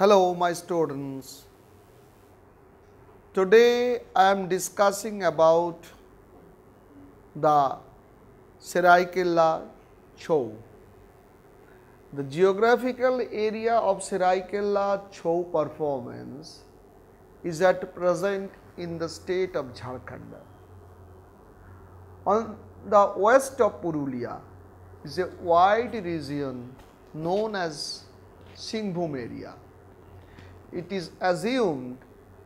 Hello my students. Today I am discussing about the Seraikella Chhau. The geographical area of Seraikella Chhau performance is at present in the state of Jharkhand. On the west of Purulia is a wide region known as Singhbhum area. It is assumed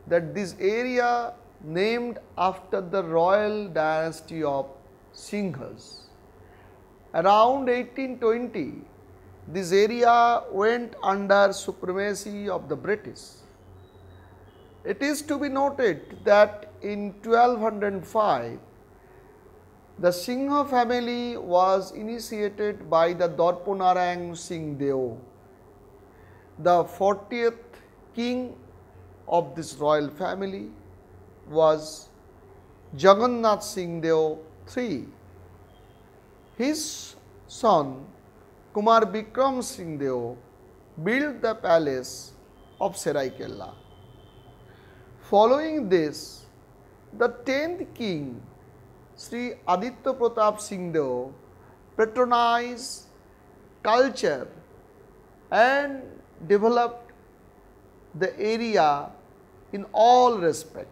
that this area named after the royal dynasty of Singhas. Around 1820, this area went under supremacy of the British. It is to be noted that in 1205, the Singha family was initiated by the Darpanarayana Singh Deo, the 40th king of this royal family was Jagannath Singh Deo III. His son Kumar Bikram Singh Deo built the palace of Seraikella. Following this, the 10th king Sri Aditya Pratap Singh Deo patronized culture and developed the area in all respect.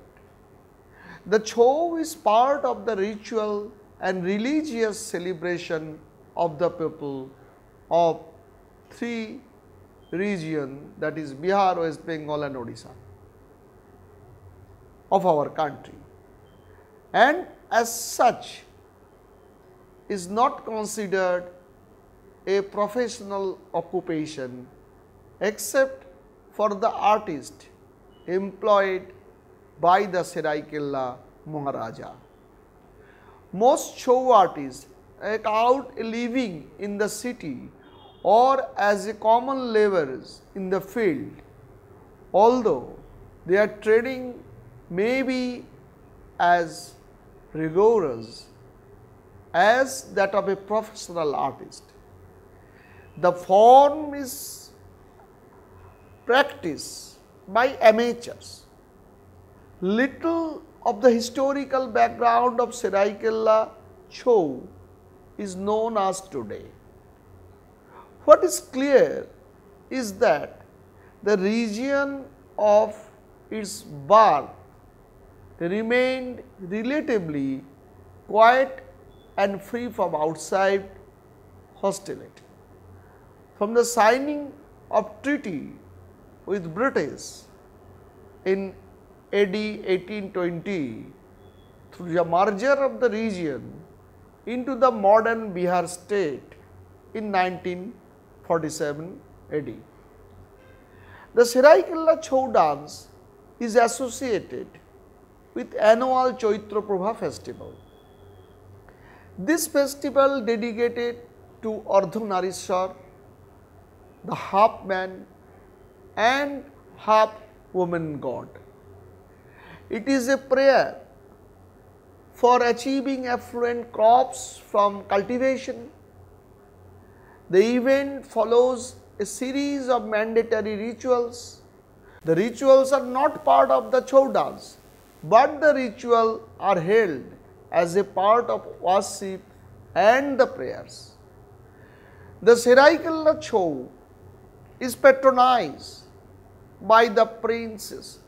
The Chhau is part of the ritual and religious celebration of the people of three regions, that is Bihar, West Bengal and Odisha of our country, and as such is not considered a professional occupation except for the artist employed by the Seraikella Maharaja. Most Chhau artists make out a living in the city or as a common laborers in the field, although their training may be as rigorous as that of a professional artist. The form is practiced by amateurs. Little of the historical background of Seraikella Chhau is known as today. What is clear is that the region of its birth remained relatively quiet and free from outside hostility. From the signing of treaty with British in AD 1820 through the merger of the region into the modern Bihar state in 1947 AD. The Seraikella Chhau dance is associated with annual Chaitra Prabha festival. This festival dedicated to Ardhanarishwar, the half man and half woman god. It is a prayer for achieving affluent crops from cultivation. The event follows a series of mandatory rituals. The rituals are not part of the Chhau dance, but the rituals are held as a part of worship and the prayers. The Seraikella Chhau is patronized by the princes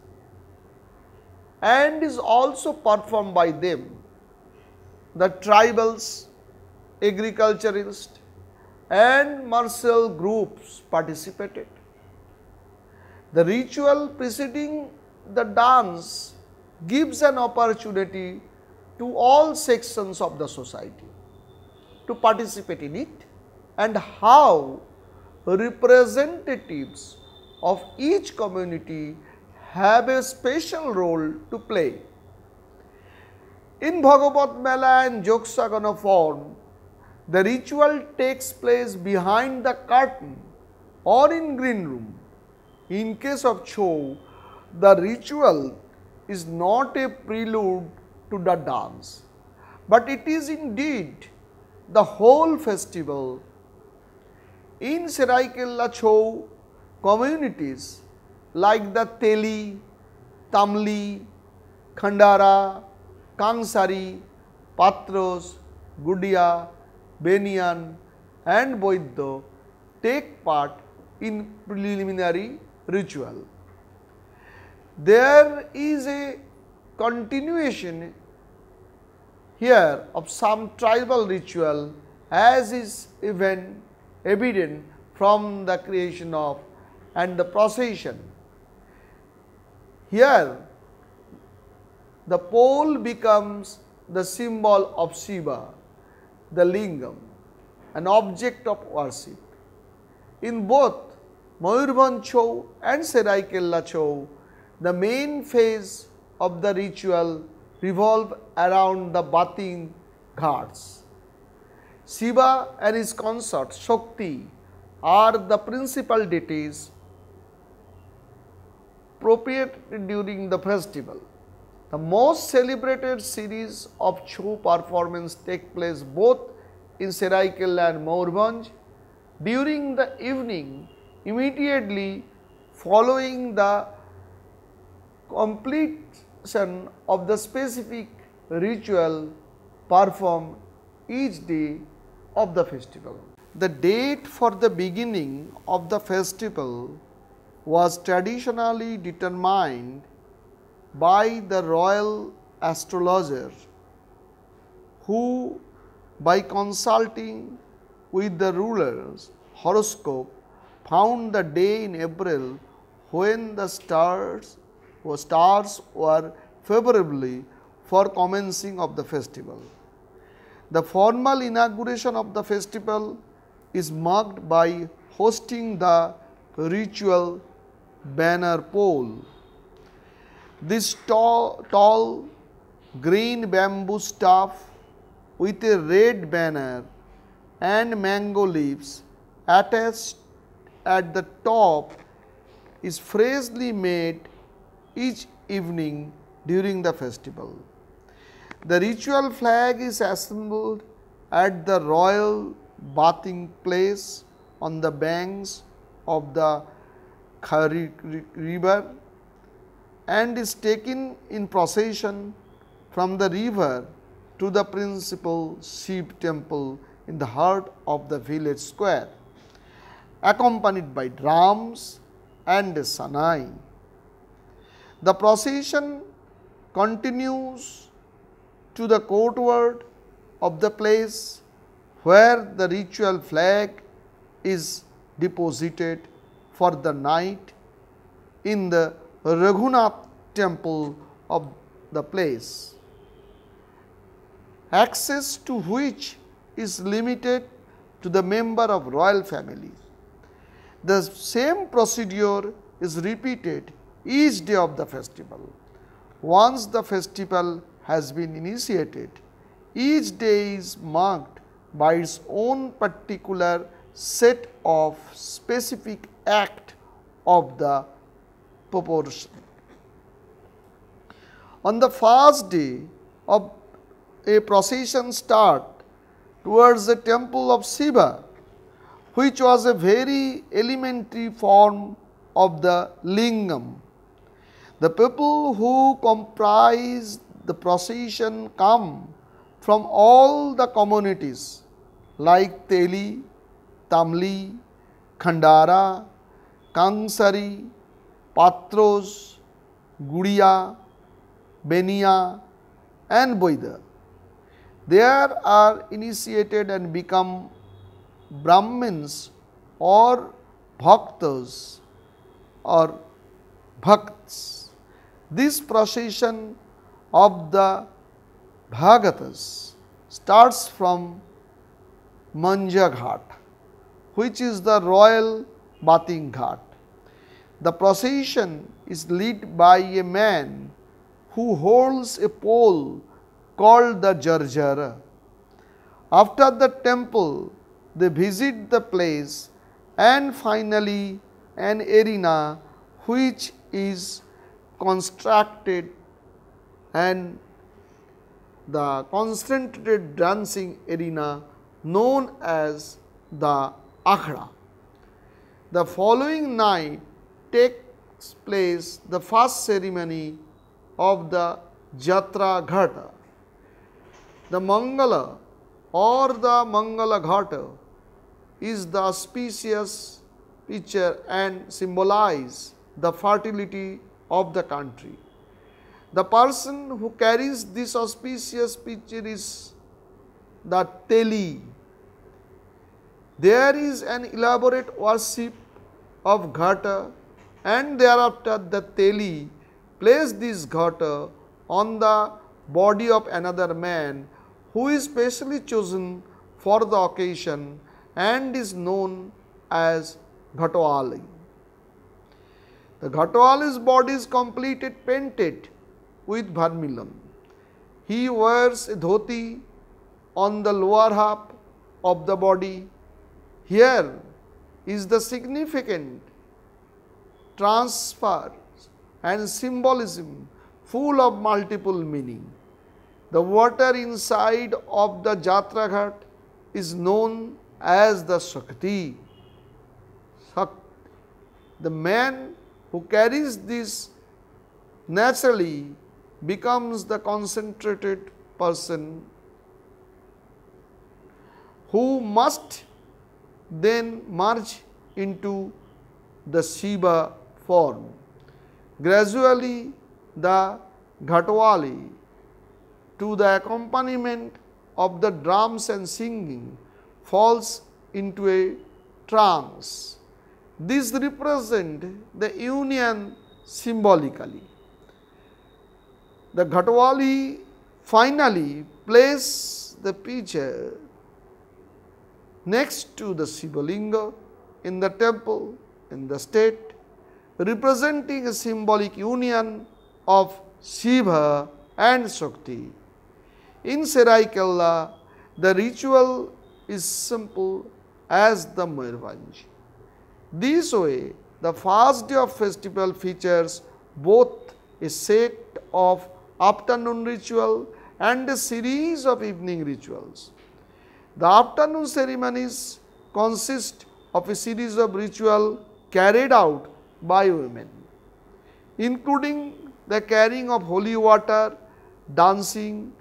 and is also performed by them. The tribals, agriculturists and martial groups participated. The ritual preceding the dance gives an opportunity to all sections of the society to participate in it, and how representatives of each community have a special role to play. In Bhagavat Mela and Jogsagana form, the ritual takes place behind the curtain or in green room. In case of Chhau, the ritual is not a prelude to the dance, but it is indeed the whole festival. In Seraikella Chhau communities, like the Teli, Tamli, Khandara, Kangsari, Patros, Gudia, Benian and Boiddo take part in preliminary ritual. There is a continuation here of some tribal ritual as is even evident from the creation of and the procession. Here the pole becomes the symbol of Shiva, the lingam, an object of worship. In both Mayurbhanj Chhau and Seraikella Chhau, the main phase of the ritual revolve around the bathing ghats. Shiva and his consort Shakti are the principal deities appropriated during the festival. The most celebrated series of Chhau performances take place both in Seraikella and Mayurbhanj during the evening immediately following the completion of the specific ritual performed each day of the festival. The date for the beginning of the festival was traditionally determined by the royal astrologer, who by consulting with the ruler's horoscope found the day in April when the stars were favorably for commencing of the festival. The formal inauguration of the festival is marked by hosting the ritual banner pole. This tall green bamboo staff with a red banner and mango leaves attached at the top is freshly made each evening during the festival. The ritual flag is assembled at the royal bathing place on the banks of the Khari river and is taken in procession from the river to the principal Shiv temple in the heart of the village square, accompanied by drums and sanai. The procession continues to the courtyard of the place where the ritual flag is deposited for the night in the Raghunath temple of the place, access to which is limited to the member of royal family. The same procedure is repeated each day of the festival. Once the festival has been initiated, each day is marked by its own particular set of specific act of the proportion. On the first day of a procession start towards the temple of Shiva, which was a very elementary form of the lingam. The people who comprise the procession come from all the communities like Teli, Tamli, Khandara, Kangsari, Patros, Gudia, Benia and Boida. They are initiated and become Brahmins or Bhaktas or Bhakts. This procession of the Bhagatas starts from Manja Ghat, which is the royal bathing ghat. The procession is led by a man who holds a pole called the Jarjara. After the temple, they visit the place and finally an arena which is constructed and the concentrated dancing arena known as the Akhada. The following night takes place the first ceremony of the Jatra Ghata. The Mangala or the Mangala Ghata is the auspicious picture and symbolize the fertility of the country. The person who carries this auspicious picture is the Teli. There is an elaborate worship of Ghata, and thereafter the Teli place this Ghata on the body of another man who is specially chosen for the occasion and is known as Ghatwali. The Ghatwali's body is completed painted with vermilion. He wears a dhoti on the lower half of the body. Here is the significant transfer and symbolism full of multiple meaning. The water inside of the Jatra Ghat is known as the Shakti. The man who carries this naturally becomes the concentrated person who must then merge into the Shiva form. Gradually, the Ghatwali, to the accompaniment of the drums and singing, falls into a trance. This represents the union symbolically. The Ghatwali finally place the picture next to the Shiva Linga in the temple, in the state, representing a symbolic union of Shiva and Shakti. In Seraikela, the ritual is simple as the Mayurbhanj. This way, the first day of festival features both a set of afternoon ritual and a series of evening rituals. The afternoon ceremonies consist of a series of rituals carried out by women, including the carrying of holy water, dancing,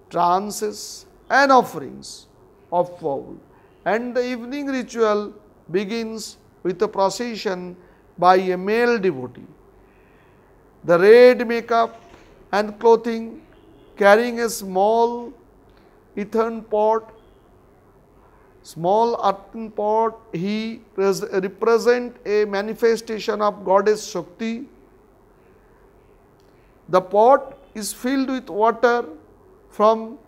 trances and offerings of fowl, and the evening ritual begins with a procession by a male devotee. The red makeup and clothing, carrying a small earthen pot, he represent a manifestation of goddess Shakti. The pot is filled with water from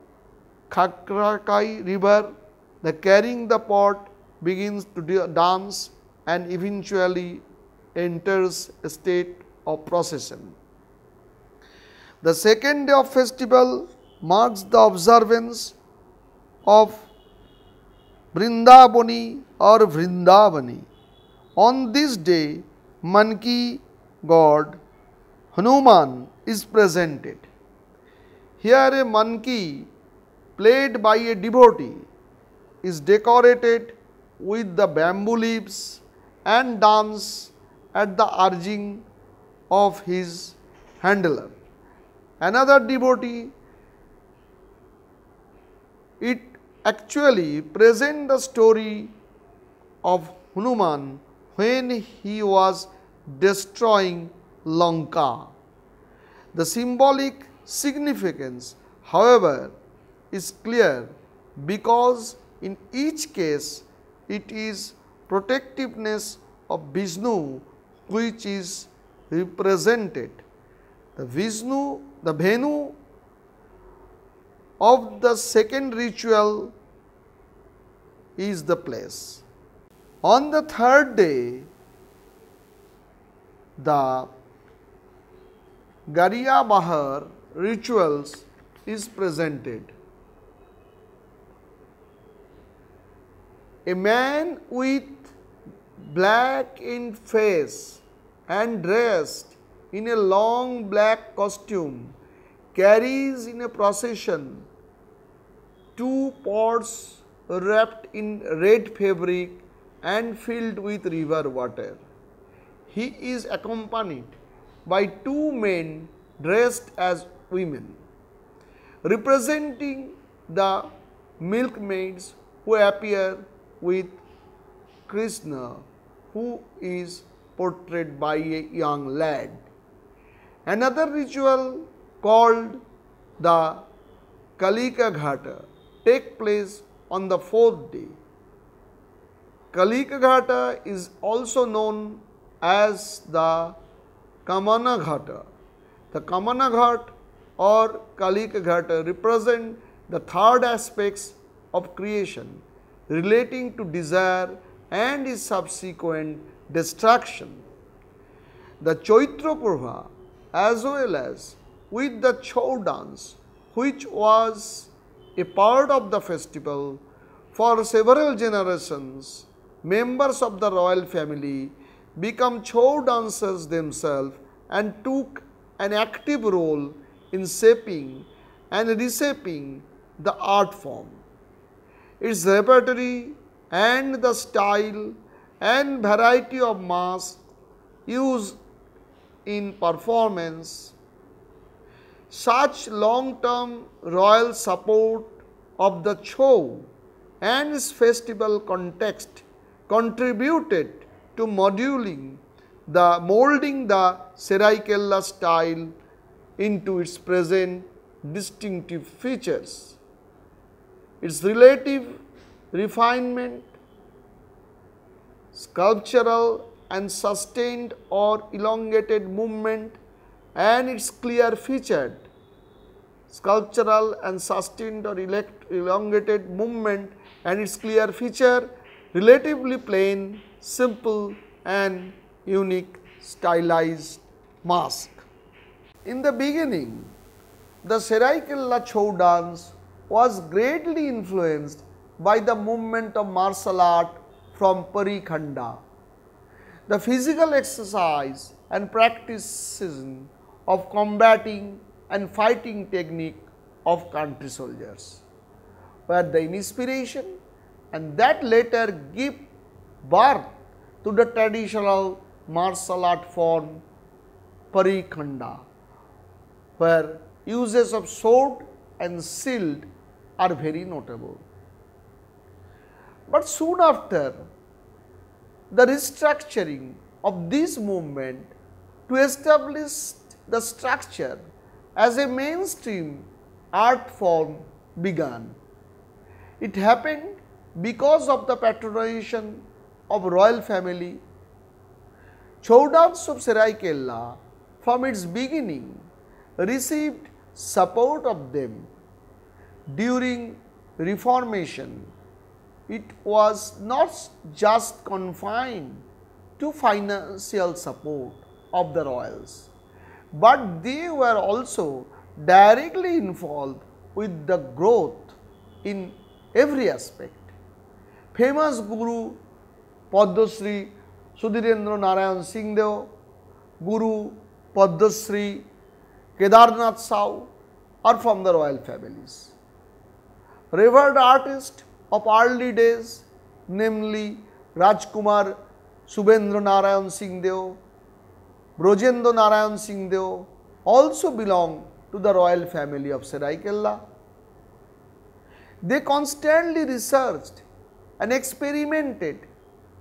Khakrakai river. The carrying the pot begins to dance and eventually enters a state of procession. The second day of festival marks the observance of Vrindavani or Vrindavani. On this day, Manki god Hanuman is presented. Here a Manki played by a devotee is decorated with the bamboo leaves and dance at the urging of his handler. Another devotee, it actually presents the story of Hanuman when he was destroying Lanka. The symbolic significance, however, is clear because in each case it is protectiveness of Vishnu which is represented. The Venu of the second ritual is the place. On the third day, the Gariya Bahar rituals is presented. A man with black in face and dressed in a long black costume carries in a procession 2 pots wrapped in red fabric and filled with river water. he is accompanied by two men dressed as women, representing the milkmaids who appear with Krishna, who is portrayed by a young lad. Another ritual called the Kalika Ghata takes place on the fourth day. Kalika Ghata is also known as the Kamana Ghata. The Kamana Ghat or Kalika Ghata represent the third aspects of creation relating to desire and its subsequent destruction. The Chaitra Prabha as well as with the Chau dance, which was a part of the festival for several generations, members of the royal family become Chau dancers themselves and took an active role in shaping and reshaping the art form. Its repertoire and the style and variety of masks used in performance, such long-term royal support of the Chau and its festival context contributed to molding the Seraikela style into its present distinctive features. Its relative refinement, sculptural and sustained or elongated movement, and its clear featured sculptural and sustained or elongated movement and its clear feature, relatively plain, simple and unique stylized mask. In the beginning, the Seraikela Chau dance was greatly influenced by the movement of martial art from Parikhanda, the physical exercise and practices of combating and fighting technique of country soldiers were the inspiration, and that later gave birth to the traditional martial art form Parikhanda, where uses of sword and shield are very notable. But soon after, the restructuring of this movement to establish the structure as a mainstream art form began. It happened because of the patronization of royal family. Chau dance of Seraikela from its beginning received support of them. During Reformation, it was not just confined to financial support of the royals, but they were also directly involved with the growth in every aspect. Famous Guru Padmasri Sudhirendra Narayan Singhdeo, Guru Padmasri Kedarnath Sao are from the royal families. Revered artists of early days, namely Rajkumar Subhendra Narayan Singhdeo, Brojendra Narayan Singhdeo, also belong to the royal family of Seraikela. They constantly researched and experimented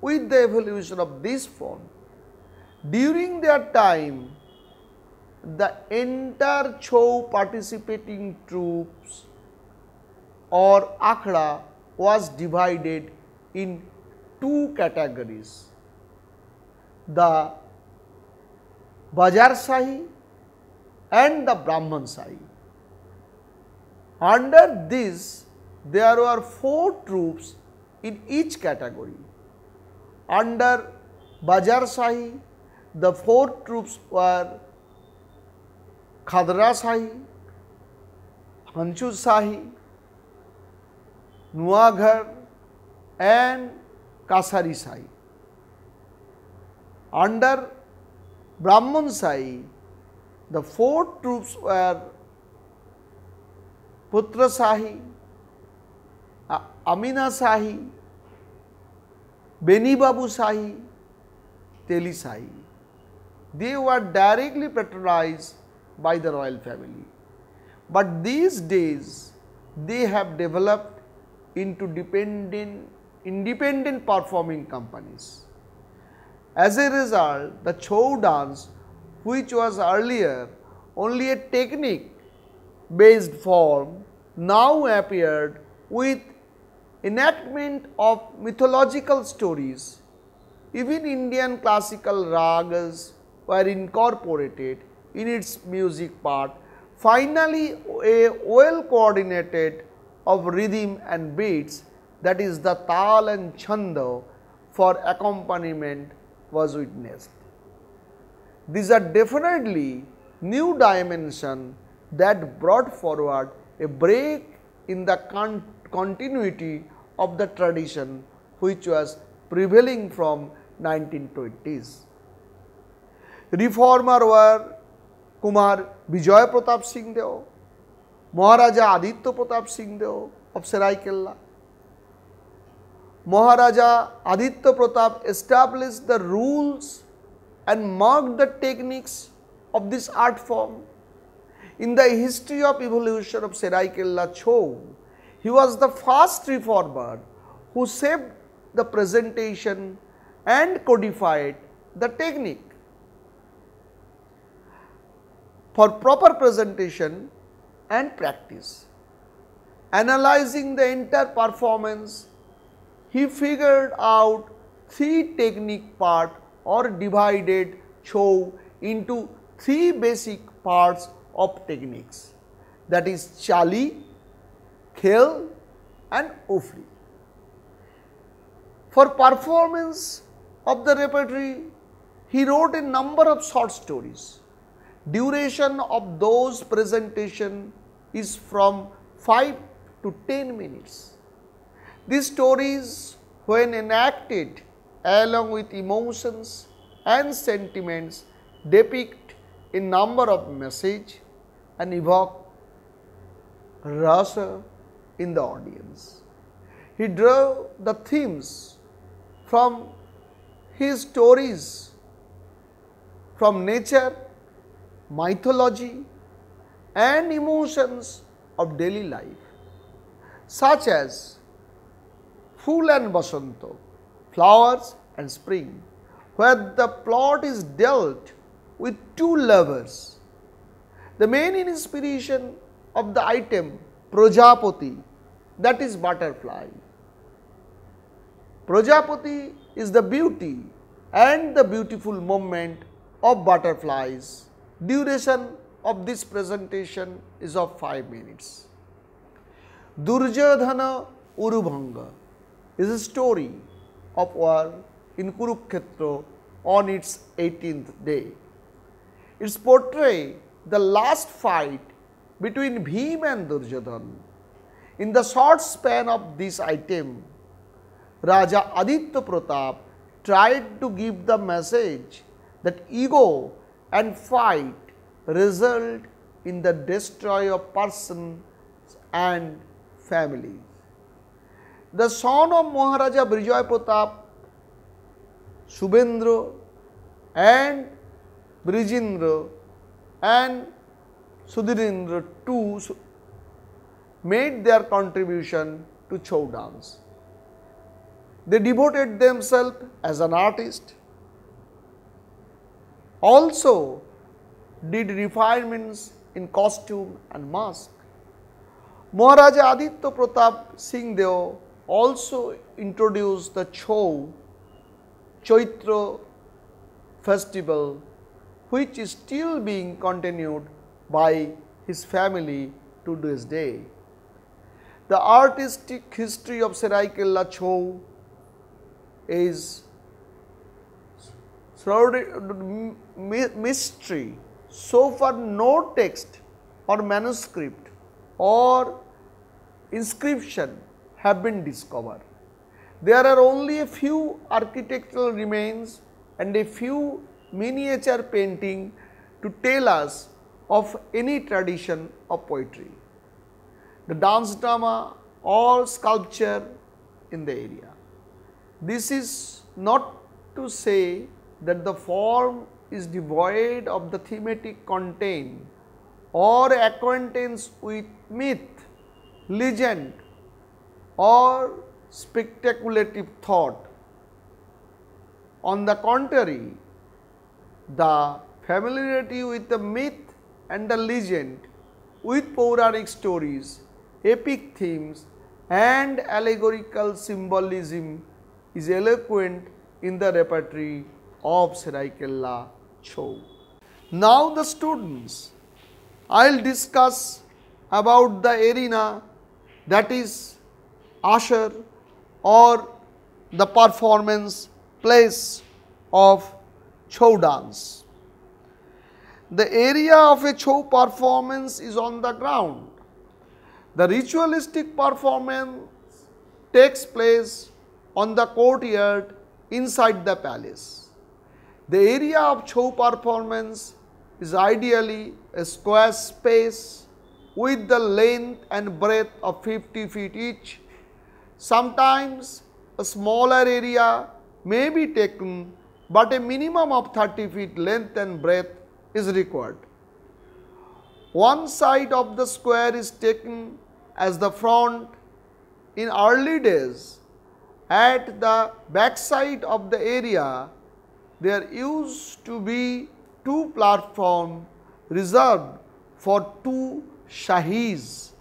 with the evolution of this form. During their time, the entire Chau participating troops or akhada was divided in two categories: the Bajar Shahi and the Brahman Shahi. Under this, there were 4 troops in each category. Under Bajar Shahi, the 4 troops were Khadra Shahi, Hanchu Shahi, Nuaghar and Kasari Shahi. Under Brahman Shahi, the 4 troops were Putra Shahi, Amina Shahi, Beni Babu Shahi, Teli Shahi. they were directly patronized by the royal family. But these days, they have developed into independent performing companies. As a result, the Chhau dance, which was earlier only a technique based form, now appeared with enactment of mythological stories. Even Indian classical ragas were incorporated in its music part. Finally, a well coordinated of rhythm and beats, that is the tal and chanda for accompaniment, was witnessed. These are definitely new dimension that brought forward a break in the continuity of the tradition which was prevailing from 1920s. Reformer were Kumar Vijay Pratap Singh Deo, Maharaja Aditya Pratap Singh Deo of Seraikella. Maharaja Aditya Pratap established the rules and marked the techniques of this art form. In the history of evolution of Seraikella Chhau, he was the first reformer who shaped the presentation and codified the technique. For proper presentation and practice, analyzing the entire performance, he figured out 3 technique parts or divided Chhau into 3 basic parts of techniques, that is Chali, Khel and Ofri. For performance of the repertory, he wrote a number of short stories. Duration of those presentation is from 5 to 10 minutes. These stories, when enacted along with emotions and sentiments, depict a number of messages and evoke rasa in the audience. He drew the themes from his stories from nature, mythology and emotions of daily life, such as Phool and Basanto, flowers and spring, where the plot is dealt with 2 lovers. The main inspiration of the item Prajapati, that is butterfly. Prajapati is the beauty and the beautiful movement of butterflies. Duration of this presentation is of 5 minutes. Duryodhana Urubhanga is a story of war in Kurukshetra on its 18th day. It portrays the last fight between Bhim and Duryodhana. In the short span of this item, Raja Aditya Pratap tried to give the message that ego and fight result in the destroy of persons and families. The son of Maharaja Vijay Pratap, Subhendra and Brijendra and Sudhirendra too made their contribution to Chhau dance. They devoted themselves as an artist, also did refinements in costume and mask. Maharaja Aditya Pratap Singh Deo also introduced the Chhau Chaitra festival, which is still being continued by his family to this day. The artistic history of Seraikella Chhau is shrouded mystery. So far, no text or manuscript or inscription have been discovered. There are only a few architectural remains and a few miniature painting to tell us of any tradition of poetry, the dance drama or sculpture in the area. This is not to say that the form is devoid of the thematic content or acquaintance with myth, legend or speculative thought. On the contrary, the familiarity with the myth and the legend, with Puranic stories, epic themes and allegorical symbolism is eloquent in the repertory of Seraikella Chhau. Now the students, I will discuss about the arena, that is usher or the performance place of Chhau dance. The area of a Chhau performance is on the ground. The ritualistic performance takes place on the courtyard inside the palace. The area of Chhau performance is ideally a square space with the length and breadth of 50 feet each. Sometimes a smaller area may be taken, but a minimum of 30 feet length and breadth is required. One side of the square is taken as the front. In early days, at the back side of the area, there used to be two platforms reserved for two Shahis.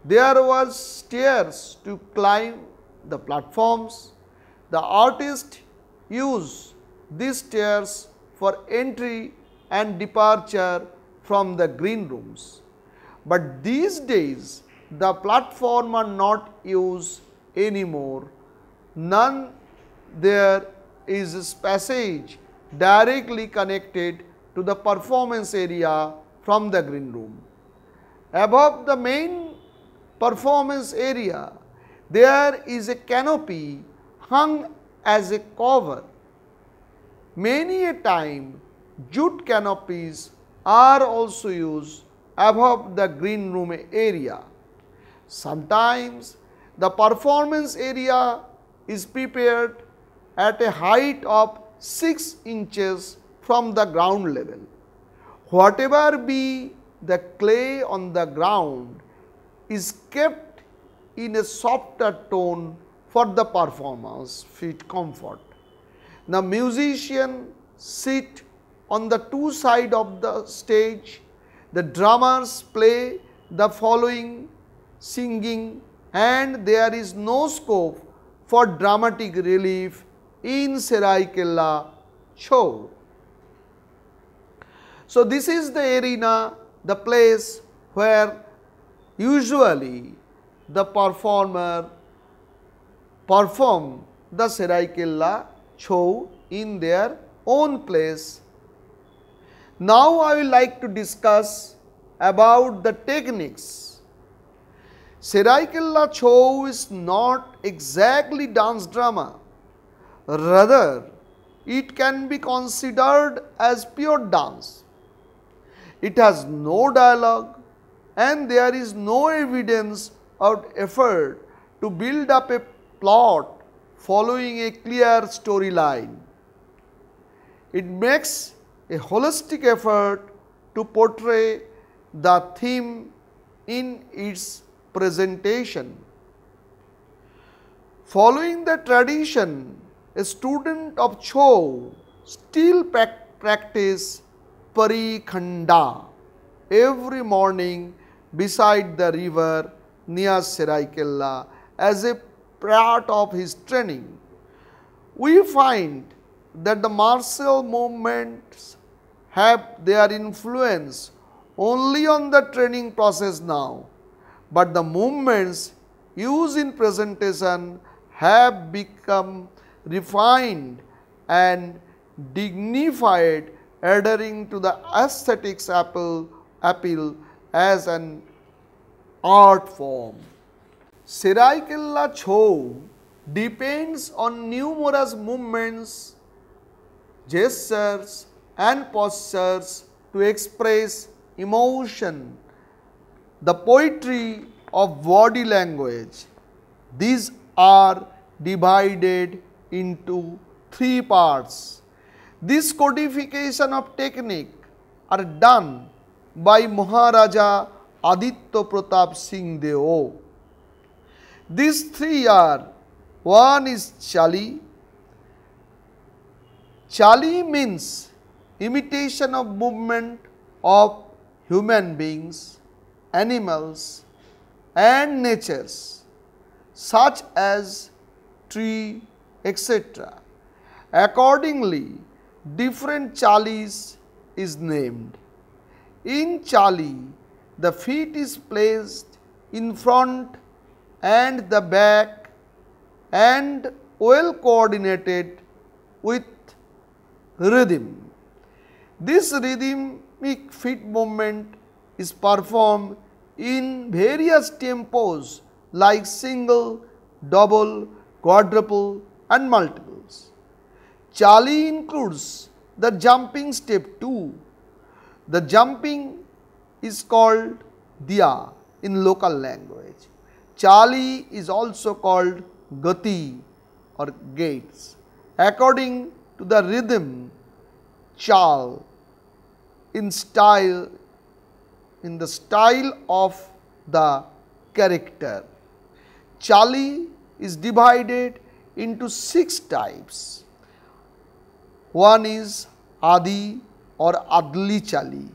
There were stairs to climb the platforms. The artist used these stairs for entry and departure from the green rooms. But these days, the platform are not used anymore. None there is a passage directly connected to the performance area from the green room. Above the main performance area, there is a canopy hung as a cover. Many a time, jute canopies are also used above the green room area. Sometimes the performance area is prepared at a height of 6 inches from the ground level. Whatever be the clay on the ground is kept in a softer tone for the performance fit comfort. The musician sit on the two sides of the stage. The drummers play the following singing, and there is no scope for dramatic relief in Seraikella Chhau. So, this is the arena, the place where usually the performer perform the Seraikella Chhau in their own place. Now, I will like to discuss about the techniques. Seraikella Chhau is not exactly dance drama. Rather, it can be considered as pure dance. It has no dialogue and there is no evidence or effort to build up a plot following a clear storyline. It makes a holistic effort to portray the theme in its presentation. Following the tradition, a student of Chhau still practice Parikhanda every morning beside the river near Seraikella as a part of his training. We find that the martial movements have their influence only on the training process now, but the movements used in presentation have become refined and dignified, adhering to the aesthetics appeal as an art form. Seraikella Chhau depends on numerous movements, gestures and postures to express emotion, the poetry of body language. These are divided into three parts. This codification of technique are done by Maharaja Aditya Pratap Singh Deo. These three are, one is Chali. Chali means imitation of movement of human beings, animals and natures such as tree, etc. Accordingly, different chalis is named. In chali, the feet is placed in front and the back and well coordinated with rhythm. This rhythmic feet movement is performed in various tempos like single, double, quadruple and multiples. Chali includes the jumping step too. The jumping is called diya in local language. Chali is also called gati or gates. According to the rhythm, chal in the style of the character. Chali is divided into 6 types. One is Adi or Adli Chali.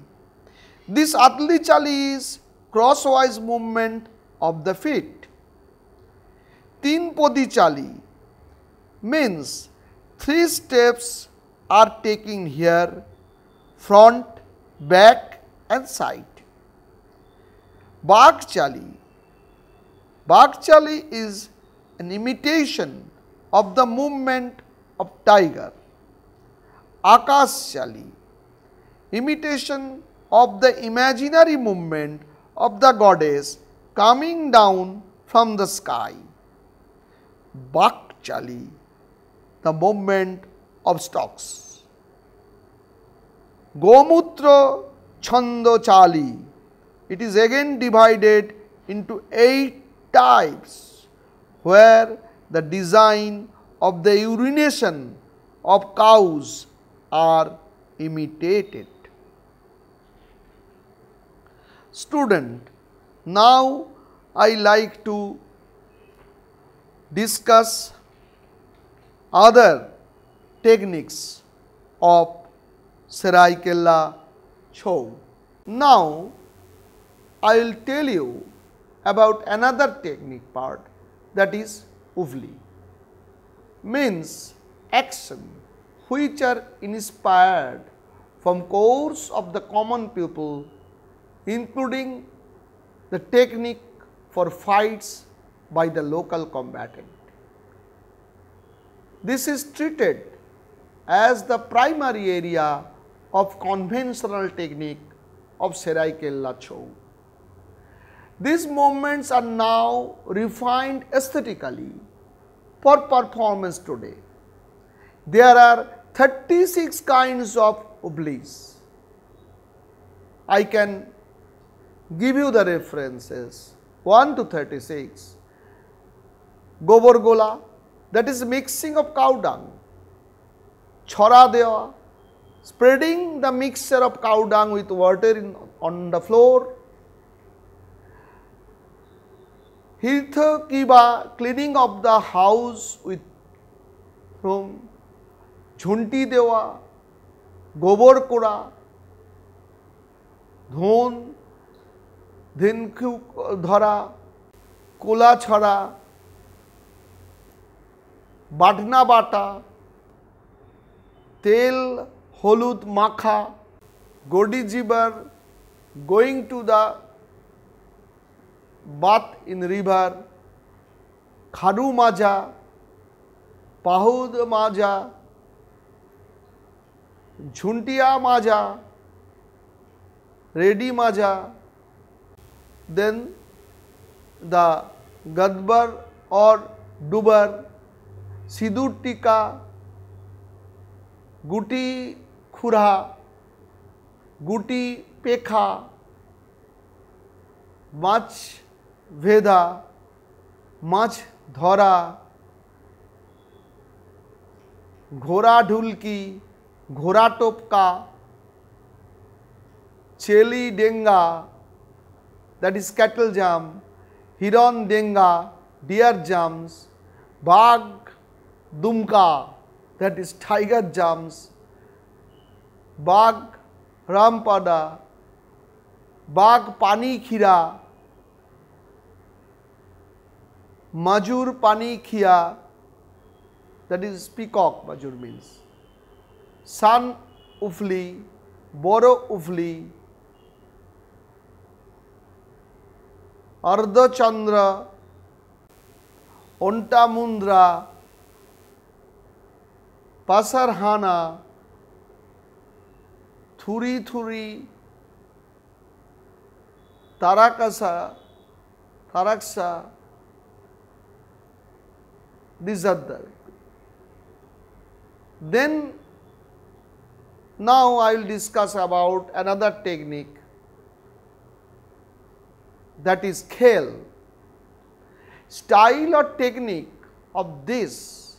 This Adli Chali is crosswise movement of the feet. Teen Podi Chali means 3 steps are taken here, front, back and side. Bagh Chali. Bagh Chali is an imitation of the movement of tiger. Akash Chali, imitation of the imaginary movement of the goddess coming down from the sky. Bak Chali, the movement of stalks. Gomutra Chando Chali, it is again divided into 8 types, where the design of the urination of cows are imitated. Student, now I like to discuss other techniques of Seraikela Chhau. Now I will tell you about another technique part, that is Uvli, means action which are inspired from course of the common people, including the technique for fights by the local combatant. This is treated as the primary area of conventional technique of Seraikela Chhau. These movements are now refined aesthetically for performance today. There are 36 kinds of Uvlis. I can give you the references 1 to 36. Goborgola, that is mixing of cow dung. Chhora dewa, spreading the mixture of cow dung with water on the floor. Hirtha Kiba, cleaning of the house with from. ঝুন্টি দেওয়া, গোবর কোড়া, ধন ধিনখু ধরা, কোলা ছড়া, বাটনা বাটা, তেল হলুদ মাখা, গডি জিবার, going to the bath in river, খাড়ু মাজা, পাহুদ মাজা, ঝুন্টিয়া মাজা, ready maja, then the gadbar or dubar, sidur tika, guti khura, guti pekha, mach veda, mach dhora, ঘোড়া ঢুলকি, घोड़ा टोपका, चेली डेंगा, that is cattle jump, hiron denga, deer jumps, bag dumka, that is tiger jumps, bag rampada, bag pani khira, majur pani khia, that is peacock majur means, sun ufli, boro ufli, Ardhachandra, Ontamundra, Pasarhana, Thuri Thuri, Tarakasa, Taraksa, these are the. Then now I will discuss about another technique, that is khel. Style or technique of this,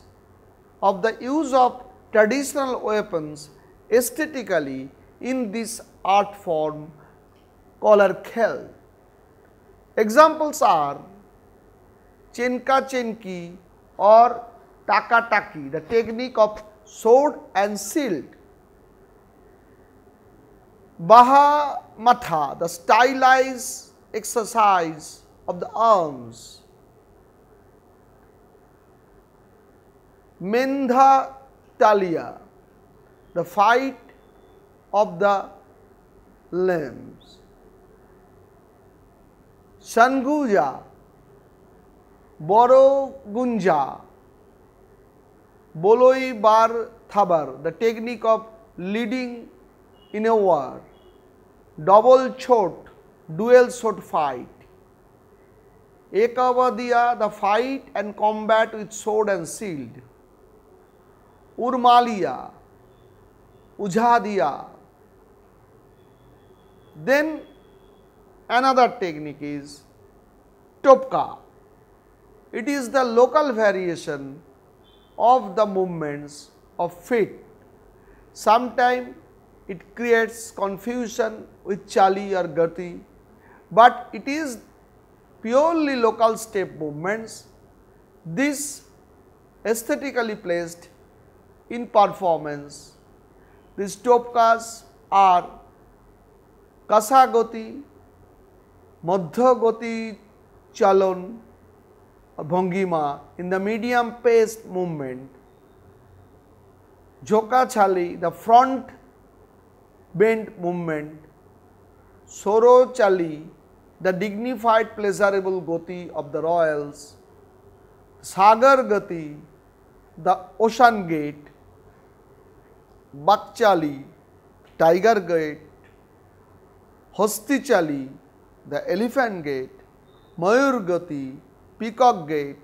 of the use of traditional weapons aesthetically in this art form called khel. Examples are chenka chenki or taka taki, the technique of sword and shield. Baha matha, the stylized exercise of the arms. Mendha talia, the fight of the limbs. Sanguja, Boro Gunja, Boloi Bar Thabar, the technique of leading in a war. Double chot, dual sword fight. Ekavadiya, the fight and combat with sword and shield. Urmaliya, Ujhadiya. Then another technique is Topka. It is the local variation of the movements of feet. Sometimes it creates confusion with chali or gati, but it is purely local step movements. This aesthetically placed in performance. These topkas are kasagoti, madhyagoti chalon or bhangima in the medium paced movement. Jhoka chali, the front bent movement. Soro chali, the dignified pleasurable goti of the royals. Sagar gati, the ocean gate. Bakchali, tiger gate. Hosti chali, the elephant gate. Mayur gati, peacock gate.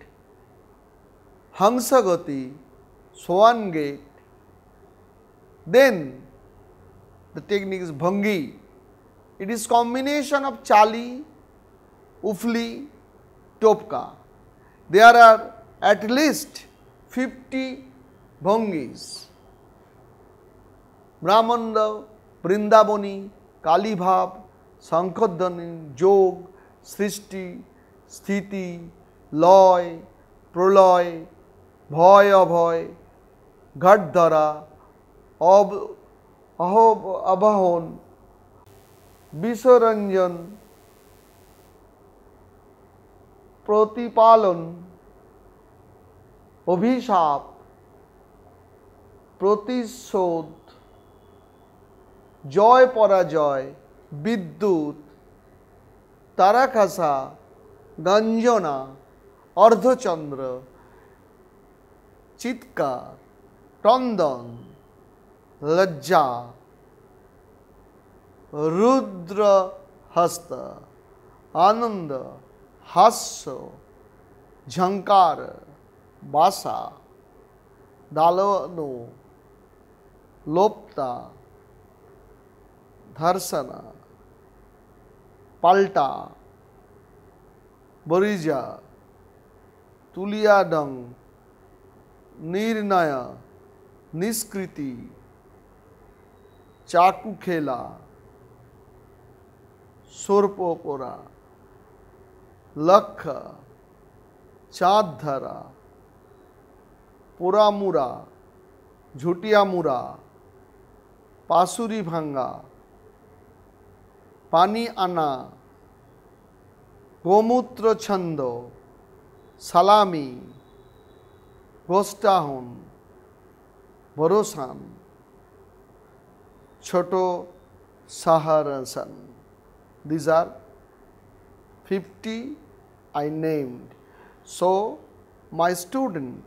Hamsa gati, swan gate. Then the technique is bhangi. It is combination of chali, ufli, topka. There are at least 50 bhangis. Brahmanda, Brindavani, Kalibhav, Sankhodhani, Jog, Srishti, Sthiti, Loy, Proloy, Bhoy Abhoy, Ghatdhara, Abahon, Bisaranjan, Pratipalan, Abhishap, Pratishodh, Joy Parajoy, Biddut, Tarakasa, Ganjana, Ardhachandra, Chitkar, Tandan, Lajja, Rudra Hasta, Ananda, Hasso, Jhankar, Basa, Dalano, Lopta, Dharsana, Palta, Borija, Tuliyadang, Nirnaya, Niskriti, चाकू खेला, सोरपोपोरा, लख, चाँद धरा, पोरामुरा, झुटियामुरा, पासुरी भांगा, पानी आना, गोमूत्र छंद, सालामी, गोस्टाहन, बरोसान, छोटो साहारसन. These are 50 I named. So, my student,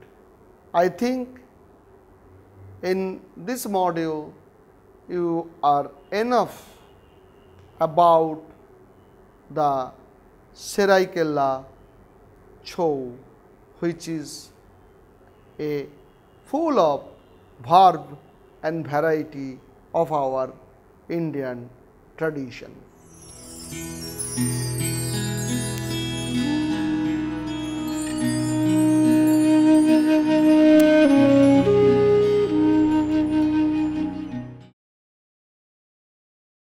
I think in this module you are enough about the Seraikela Chow, which is a full of verb and variety of our Indian tradition.